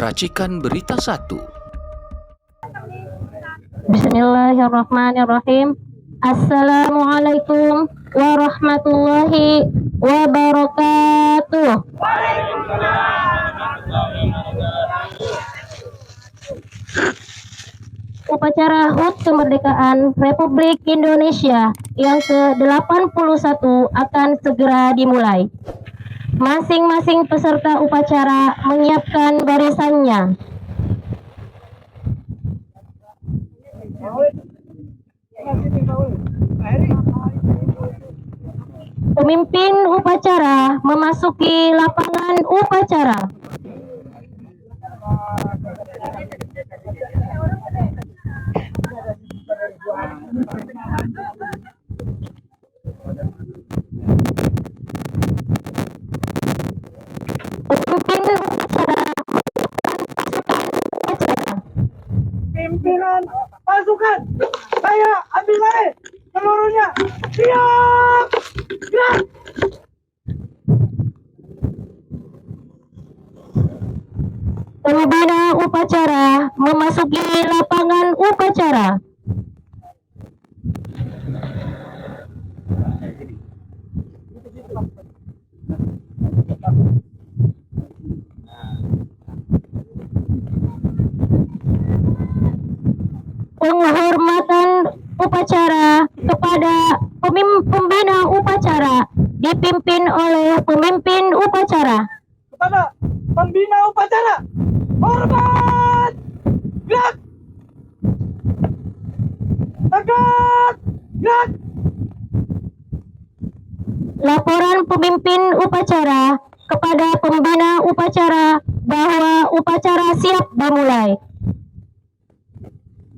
Racikan Berita 1. Bismillahirrahmanirrahim. Assalamualaikum warahmatullahi wabarakatuh. Upacara HUT Kemerdekaan Republik Indonesia yang ke-81 akan segera dimulai. Masing-masing peserta upacara menyiapkan barisannya. Pemimpin upacara memasuki lapangan upacara. Pimpinan pasukan, saya ambil alih seluruhnya. Siap, gerak. Pembina upacara memasuki lapangan upacara. Penghormatan upacara kepada pembina upacara dipimpin oleh pemimpin upacara. Kepada pembina upacara, hormat, gerak, tegak, gerak. Laporan pemimpin upacara kepada pembina upacara bahwa upacara siap dimulai.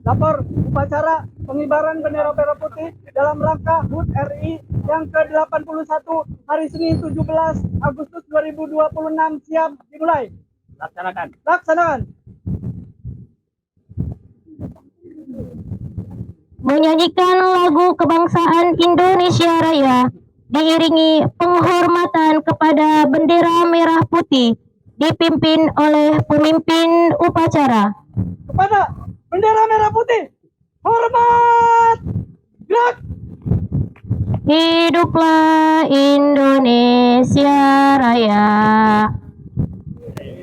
Lapor upacara pengibaran bendera merah putih dalam rangka HUT RI yang ke-81 hari Senin 17 Agustus 2026 siap dimulai. Laksanakan. Menyanyikan lagu kebangsaan Indonesia Raya diiringi penghormatan kepada bendera merah putih dipimpin oleh pemimpin upacara. Kepada bendera merah putih, hormat, gerak. Hiduplah Indonesia Raya,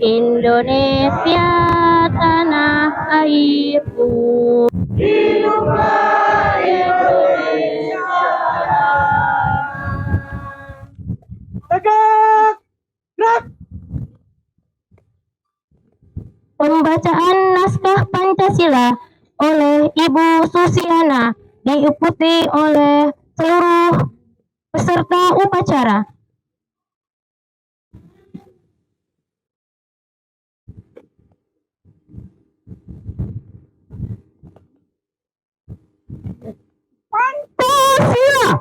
Indonesia tanah airku. Hiduplah Indonesia. Tegak, gerak. Pembacaan naskah Pancasila oleh Ibu Susiana diikuti oleh seluruh peserta upacara. Pancasila.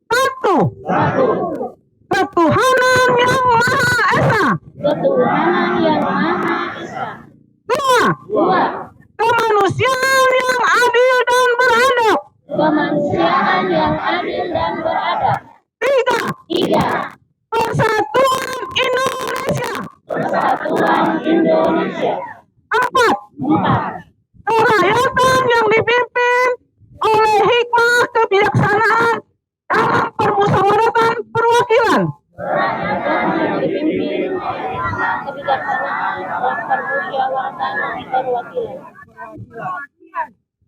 Satu. Ketuhanan yang Maha Esa. Dua. Kemanusiaan yang adil dan beradab. Tiga. Persatuan Indonesia. Empat. Kerakyatan yang dipimpin oleh hikmah kebijaksanaan dalam permusyawaratan perwakilan.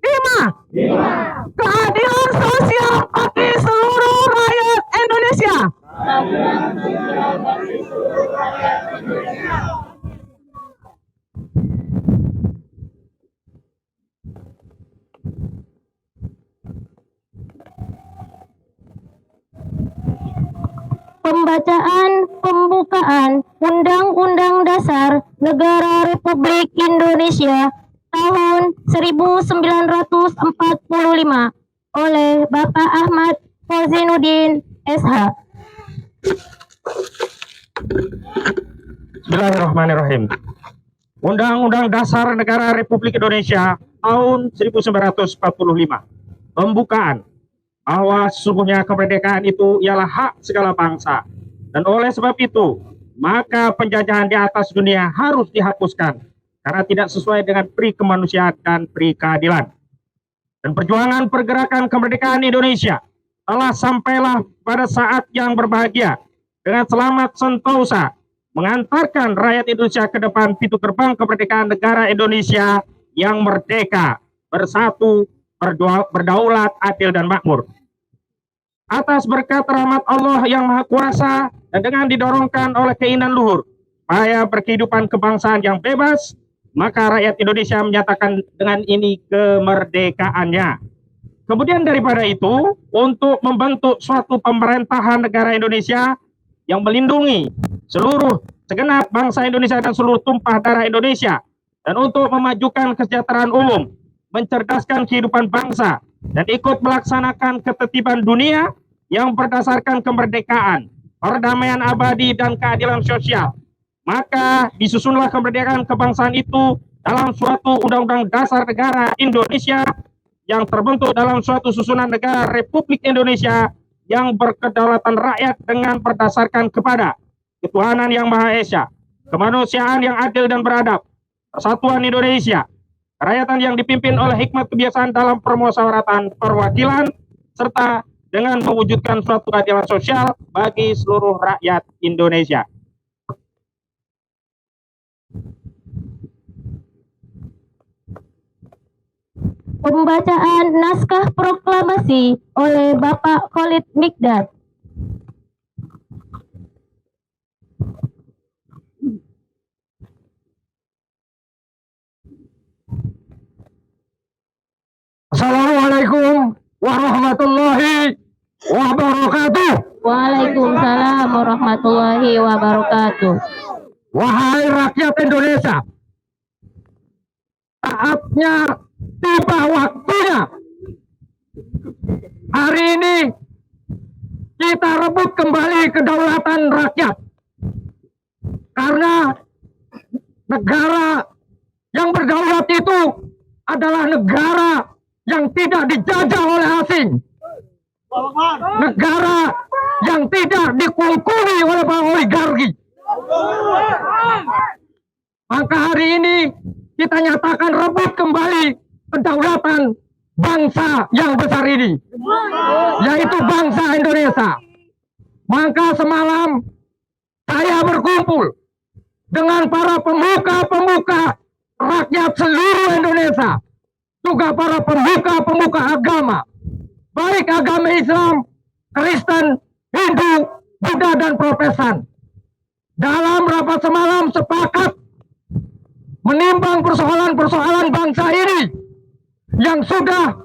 Lima. Keadilan sosial bagi seluruh rakyat Indonesia. Pembacaan pembukaan Undang-Undang Dasar Negara Republik Indonesia tahun 1945 oleh Bapak Ahmad Fazinuddin SH. Bismillahirrahmanirrahim. Undang-Undang Dasar Negara Republik Indonesia tahun 1945. Pembukaan bahwa sesungguhnya kemerdekaan itu ialah hak segala bangsa, dan oleh sebab itu maka penjajahan di atas dunia harus dihapuskan karena tidak sesuai dengan pri kemanusiaan dan pri keadilan. Dan perjuangan pergerakan kemerdekaan Indonesia telah sampailah pada saat yang berbahagia dengan selamat sentosa mengantarkan rakyat Indonesia ke depan pintu gerbang kemerdekaan negara Indonesia yang merdeka, bersatu, berdaulat, adil, dan makmur. Atas berkat rahmat Allah yang Maha Kuasa dan dengan didorongkan oleh keinginan luhur supaya berkehidupan kebangsaan yang bebas, maka rakyat Indonesia menyatakan dengan ini kemerdekaannya. Kemudian daripada itu, untuk membentuk suatu pemerintahan negara Indonesia yang melindungi seluruh segenap bangsa Indonesia dan seluruh tumpah darah Indonesia, dan untuk memajukan kesejahteraan umum, mencerdaskan kehidupan bangsa, dan ikut melaksanakan ketertiban dunia yang berdasarkan kemerdekaan, perdamaian abadi, dan keadilan sosial. Maka disusunlah kemerdekaan kebangsaan itu dalam suatu undang-undang dasar negara Indonesia yang terbentuk dalam suatu susunan negara Republik Indonesia yang berkedaulatan rakyat dengan berdasarkan kepada ketuhanan yang Maha Esa, kemanusiaan yang adil dan beradab, persatuan Indonesia, kerakyatan yang dipimpin oleh hikmat kebiasaan dalam permusyawaratan perwakilan, serta dengan mewujudkan suatu keadilan sosial bagi seluruh rakyat Indonesia. Pembacaan naskah proklamasi oleh Bapak Khalid Mikdad. Assalamualaikum warahmatullahi wabarakatuh. Waalaikumsalam warahmatullahi wabarakatuh. Wahai rakyat Indonesia, saatnya tiba waktunya. Hari ini kita rebut kembali kedaulatan rakyat. Karena negara yang berdaulat itu adalah negara yang tidak dijajah oleh asing. Negara yang tidak dikungkuli oleh para oligarki. Maka hari ini kita nyatakan rebut kembali kedaulatan bangsa yang besar ini, yaitu bangsa Indonesia. Maka semalam saya berkumpul dengan para pemuka-pemuka rakyat seluruh Indonesia, juga para pemuka-pemuka agama, baik agama Islam, Kristen, Hindu, Buddha, dan Protestan. Dalam rapat semalam sepakat menimbang persoalan-persoalan bangsa ini yang sudah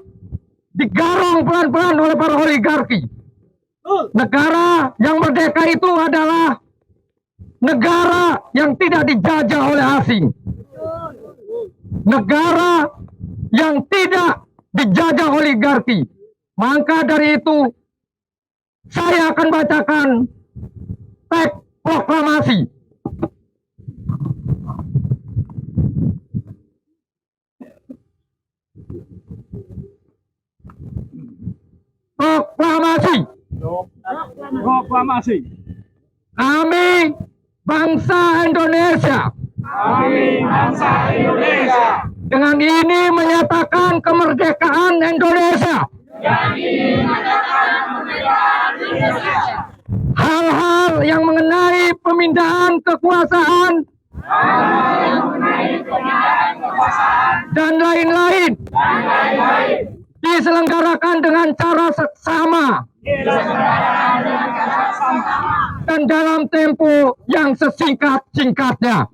digarung pelan-pelan oleh para oligarki. Negara yang merdeka itu adalah negara yang tidak dijajah oleh asing. Negara yang tidak dijajah oligarki. Maka dari itu saya akan bacakan teks proklamasi. Proklamasi. Kami bangsa Indonesia. Dengan ini menyatakan kemerdekaan Indonesia. Hal-hal yang mengenai pemindahan kekuasaan dan lain-lain diselenggarakan dengan cara seksama dan dalam tempo yang sesingkat-singkatnya.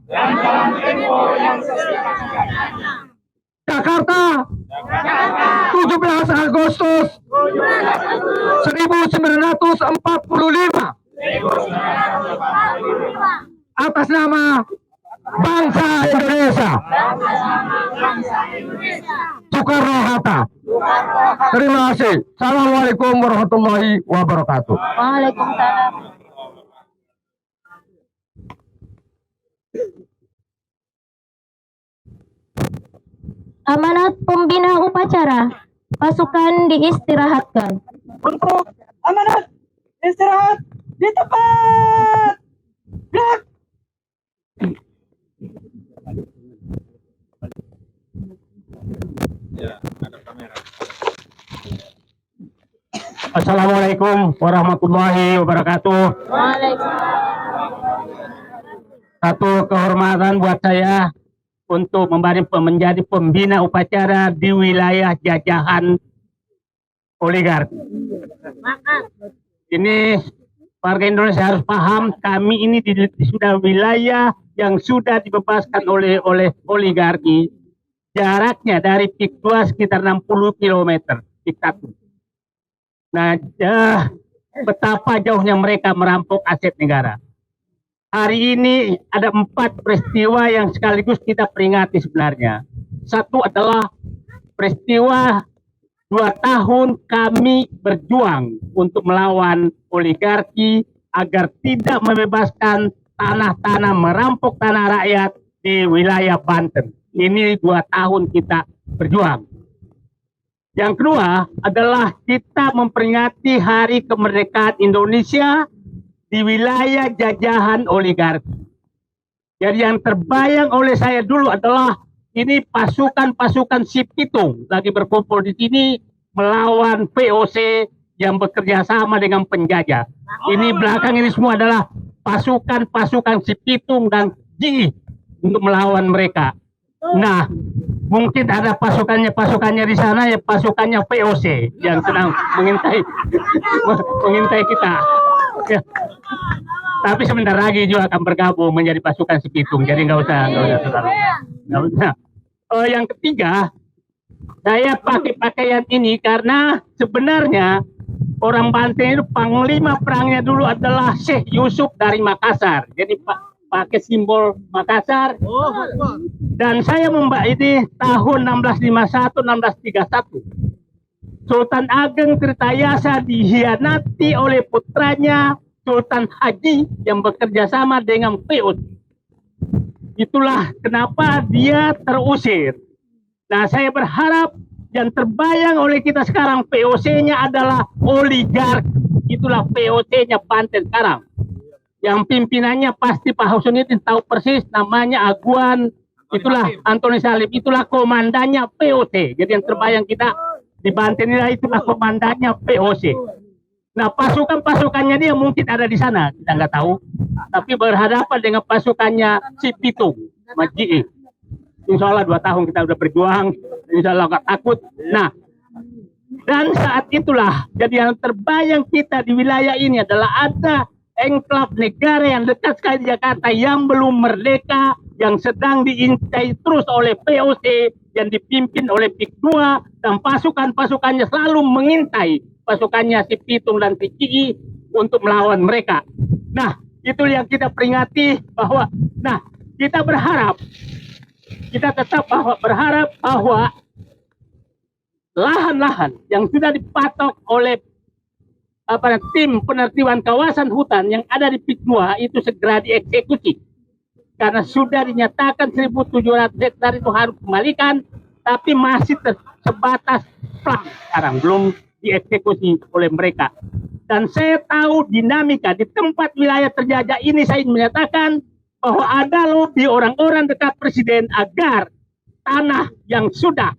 Jakarta, 17 Agustus 1945. Atas nama bangsa Indonesia. Soekarno-Hatta. Terima kasih. Assalamualaikum warahmatullahi wabarakatuh. Waalaikumsalam. Amanat pembina upacara, pasukan diistirahatkan. Untuk amanat istirahat di tempat. Assalamualaikum warahmatullahi wabarakatuh. Satu kehormatan buat saya untuk menjadi pembina upacara di wilayah jajahan oligarki. Ini warga Indonesia harus paham, kami ini sudah wilayah yang sudah dibebaskan oleh oligarki. Jaraknya dari Pik 2 sekitar 60 km. Pik 1. Nah, betapa jauhnya mereka merampok aset negara. Hari ini ada 4 peristiwa yang sekaligus kita peringati sebenarnya. Satu adalah peristiwa 2 tahun kami berjuang untuk melawan oligarki agar tidak membebaskan tanah-tanah, merampok tanah rakyat di wilayah Banten. Ini 2 tahun kita berjuang. Yang kedua adalah kita memperingati hari kemerdekaan Indonesia di wilayah jajahan oligarki. Jadi yang terbayang oleh saya dulu adalah ini pasukan-pasukan si Pitung lagi berkumpul di sini melawan VOC yang bekerja sama dengan penjajah. Ini belakang ini semua adalah pasukan-pasukan si Pitung dan GI untuk melawan mereka. Nah, mungkin ada pasukannya di sana, ya pasukannya VOC yang sedang mengintai kita. Ya. Tapi sebentar lagi juga akan bergabung menjadi pasukan si Pitung, jadi nggak usah. Yang ketiga, saya pakai pakaian ini karena sebenarnya orang Banten itu panglima perangnya dulu adalah Syekh Yusuf dari Makassar. Jadi pakai simbol Makassar. Dan saya ini tahun 1651-1631. Sultan Ageng Tirtayasa dihianati oleh putranya Sultan Haji yang bekerja sama dengan VOC. Itulah kenapa dia terusir. Nah, saya berharap yang terbayang oleh kita sekarang VOC-nya adalah oligarki. Itulah VOC-nya Banten sekarang. Yang pimpinannya pasti Pak Hasanuddin tahu persis, namanya Aguan. Itulah Antoni Salim, itulah komandannya VOC. Jadi yang terbayang kita di Banten ini itulah komandannya VOC. Nah, pasukan-pasukannya dia mungkin ada di sana, kita nggak tahu. Tapi berhadapan dengan pasukannya si Pitung, Maji. Insya Allah 2 tahun kita udah berjuang, insya Allah nggak takut. Nah, dan saat itulah, jadi yang terbayang kita di wilayah ini adalah ada enklave negara yang dekat sekali di Jakarta yang belum merdeka, yang sedang diintai terus oleh VOC yang dipimpin oleh Pik 2 dan pasukan-pasukannya selalu mengintai pasukannya si Pitung dan si Cigi untuk melawan mereka. Nah, itu yang kita peringati bahwa, nah, kita berharap, kita tetap berharap bahwa lahan-lahan yang sudah dipatok oleh tim penertiban kawasan hutan yang ada di Pik 2 itu segera dieksekusi. Karena sudah dinyatakan 1.700 hektar itu harus dikembalikan, tapi masih sebatas plan sekarang, belum dieksekusi oleh mereka. Dan saya tahu dinamika di tempat wilayah terjajah ini, saya menyatakan bahwa ada lobby orang-orang dekat presiden agar tanah yang sudah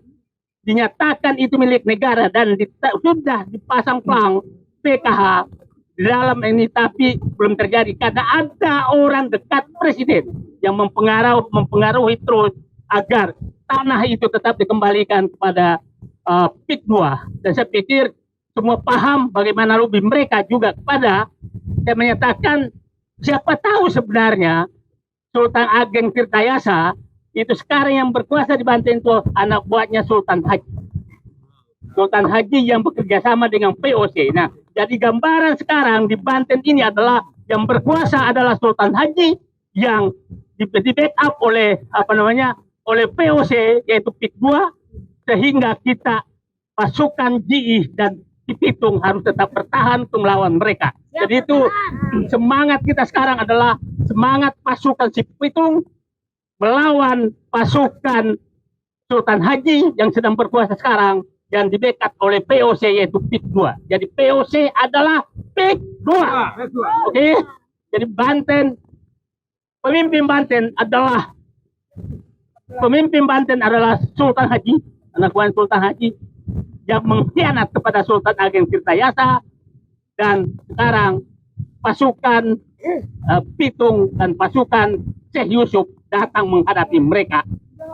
dinyatakan itu milik negara dan sudah dipasang plang PKH di dalam ini, tapi belum terjadi karena ada orang dekat presiden yang mempengaruhi terus agar tanah itu tetap dikembalikan kepada Pik 2. Dan saya pikir semua paham bagaimana lobby mereka juga kepada, saya menyatakan siapa tahu sebenarnya Sultan Ageng Tirtayasa itu sekarang yang berkuasa di Banten itu anak buahnya Sultan Haji. Sultan Haji yang bekerja sama dengan VOC. Nah, jadi gambaran sekarang di Banten ini adalah yang berkuasa adalah Sultan Haji yang di backup oleh oleh VOC yaitu Pik 2, sehingga kita pasukan GI dan Pitung harus tetap bertahan untuk melawan mereka. Jadi itu semangat kita sekarang adalah semangat pasukan si Pitung melawan pasukan Sultan Haji yang sedang berkuasa sekarang yang di backup oleh VOC yaitu Pik 2. Jadi VOC adalah Pik 2. Oke. Jadi Banten pemimpin Banten adalah Sultan Haji, anak buah Sultan Haji yang mengkhianat kepada Sultan Ageng Tirtayasa, dan sekarang pasukan Pitung dan pasukan Syekh Yusuf datang menghadapi mereka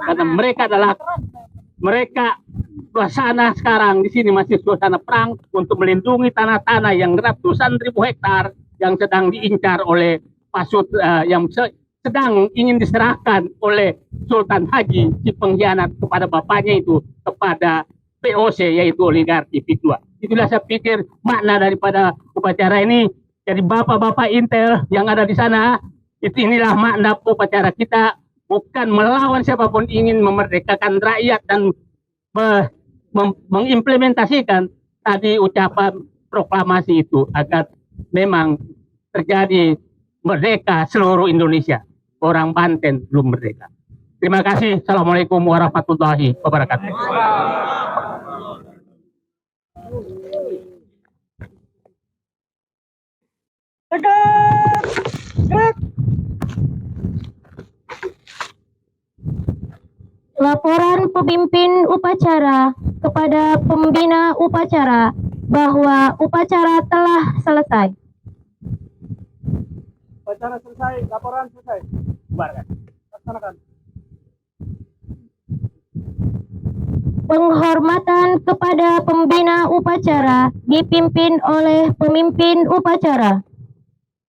karena mereka suasana sekarang di sini masih suasana perang untuk melindungi tanah-tanah yang ratusan ribu hektar yang sedang diincar oleh yang sedang ingin diserahkan oleh Sultan Haji, si pengkhianat kepada bapaknya itu, kepada POC, yaitu oligarki P2. Itulah saya pikir makna daripada upacara ini. Jadi bapak-bapak Intel yang ada di sana, inilah makna upacara kita, bukan melawan siapapun, ingin memerdekakan rakyat dan mengimplementasikan tadi ucapan proklamasi itu agar memang terjadi merdeka seluruh Indonesia. Orang Banten belum merdeka. Terima kasih. Assalamualaikum warahmatullahi wabarakatuh. Tegak! Gerak! Laporan pemimpin upacara kepada pembina upacara bahwa upacara telah selesai. Upacara selesai, laporan selesai. Bubarkan. Laksanakan. Penghormatan kepada pembina upacara dipimpin oleh pemimpin upacara.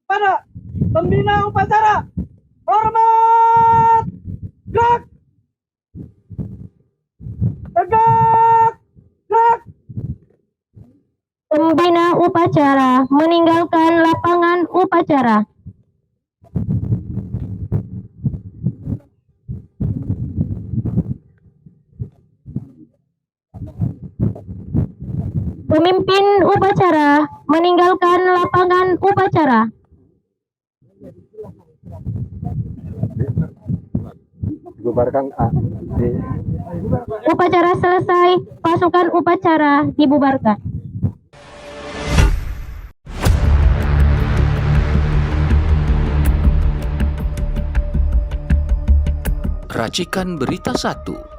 Pada pembina upacara, hormat! Gerak! Tegak! Gerak! Pembina upacara meninggalkan lapangan upacara. Pemimpin upacara meninggalkan lapangan upacara. Bubarkan Upacara selesai, pasukan upacara dibubarkan. Racikan Berita 1